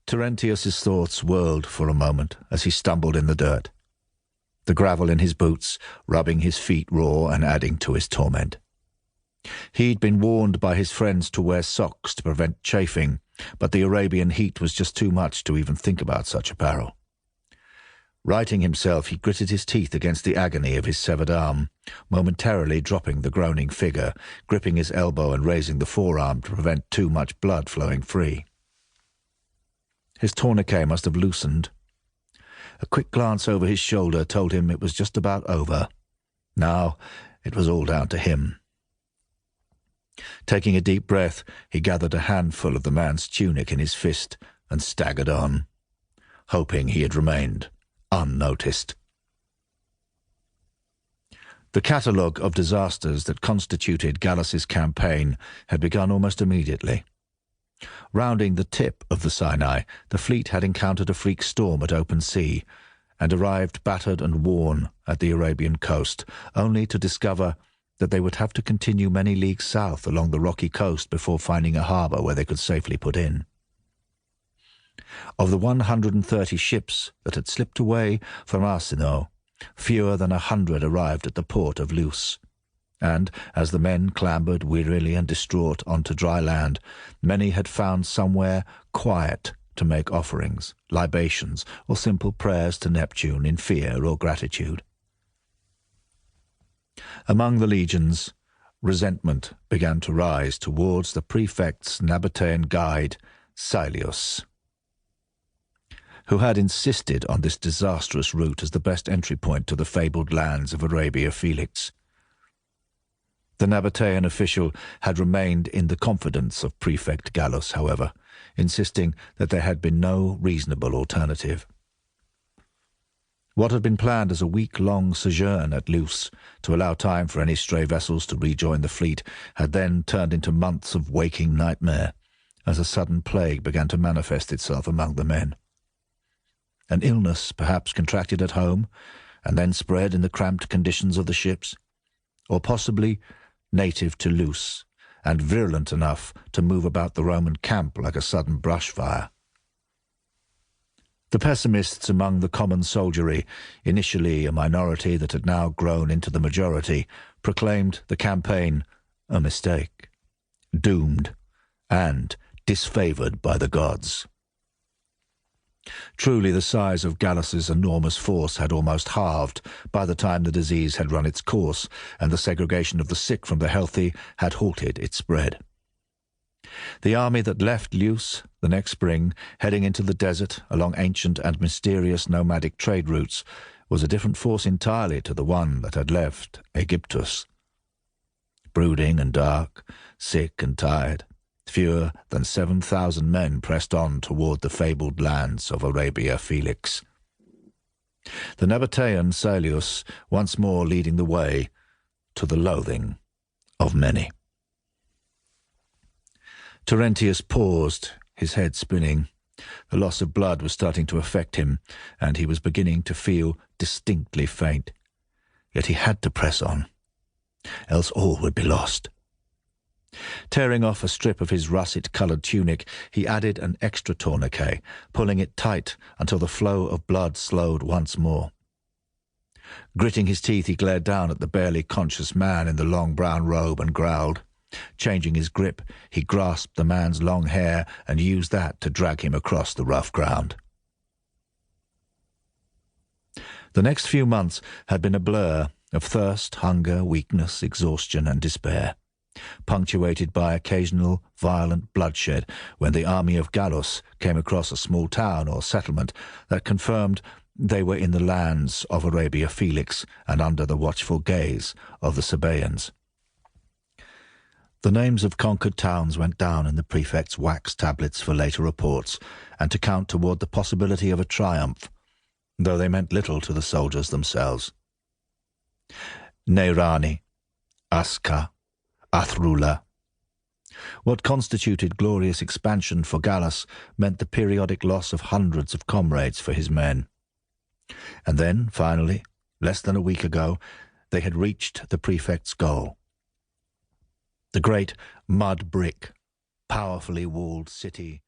Terentius's thoughts whirled for a moment as he stumbled in the dirt, the gravel in his boots rubbing his feet raw and adding to his torment. He'd been warned by his friends to wear socks to prevent chafing, but the Arabian heat was just too much to even think about such apparel. Righting himself, he gritted his teeth against the agony of his severed arm, momentarily dropping the groaning figure, gripping his elbow and raising the forearm to prevent too much blood flowing free. His tourniquet must have loosened. A quick glance over his shoulder told him it was just about over. Now it was all down to him. Taking a deep breath, he gathered a handful of the man's tunic in his fist and staggered on, hoping he had remained unnoticed. The catalogue of disasters that constituted Gallus's campaign had begun almost immediately. Rounding the tip of the Sinai, the fleet had encountered a freak storm at open sea and arrived battered and worn at the Arabian coast, only to discover that they would have to continue many leagues south along the rocky coast before finding a harbour where they could safely put in. Of the 130 ships that had slipped away from Arsinoe, fewer than 100 arrived at the port of Leuce, and as the men clambered wearily and distraught onto dry land, many had found somewhere quiet to make offerings, libations, or simple prayers to Neptune in fear or gratitude. Among the legions, resentment began to rise towards the prefect's Nabatean guide, Caelius, who had insisted on this disastrous route as the best entry point to the fabled lands of Arabia Felix. The Nabatean official had remained in the confidence of Prefect Gallus, however, insisting that there had been no reasonable alternative. What had been planned as a week-long sojourn at Leuce to allow time for any stray vessels to rejoin the fleet had then turned into months of waking nightmare as a sudden plague began to manifest itself among the men. An illness perhaps contracted at home and then spread in the cramped conditions of the ships, or possibly native to Leuce and virulent enough to move about the Roman camp like a sudden brush fire. The pessimists among the common soldiery, initially a minority that had now grown into the majority, proclaimed the campaign a mistake, doomed, and disfavoured by the gods. Truly, the size of Gallus's enormous force had almost halved by the time the disease had run its course, and the segregation of the sick from the healthy had halted its spread. The army that left Leuce the next spring, heading into the desert along ancient and mysterious nomadic trade routes, was a different force entirely to the one that had left Aegyptus. Brooding and dark, sick and tired, fewer than 7,000 men pressed on toward the fabled lands of Arabia Felix. The Nabatean Caelius once more leading the way, to the loathing of many. Terentius paused, his head spinning. The loss of blood was starting to affect him, and he was beginning to feel distinctly faint. Yet he had to press on, else all would be lost. Tearing off a strip of his russet-coloured tunic, he added an extra tourniquet, pulling it tight until the flow of blood slowed once more. Gritting his teeth, he glared down at the barely conscious man in the long brown robe and growled. Changing his grip, he grasped the man's long hair and used that to drag him across the rough ground. The next few months had been a blur of thirst, hunger, weakness, exhaustion, and despair, punctuated by occasional violent bloodshed when the army of Gallus came across a small town or settlement that confirmed they were in the lands of Arabia Felix and under the watchful gaze of the Sabaeans. The names of conquered towns went down in the prefect's wax tablets for later reports and to count toward the possibility of a triumph, though they meant little to the soldiers themselves. Neirani, Aska, Athrula. What constituted glorious expansion for Gallus meant the periodic loss of hundreds of comrades for his men. And then, finally, less than a week ago, they had reached the prefect's goal. The great mud brick, powerfully walled city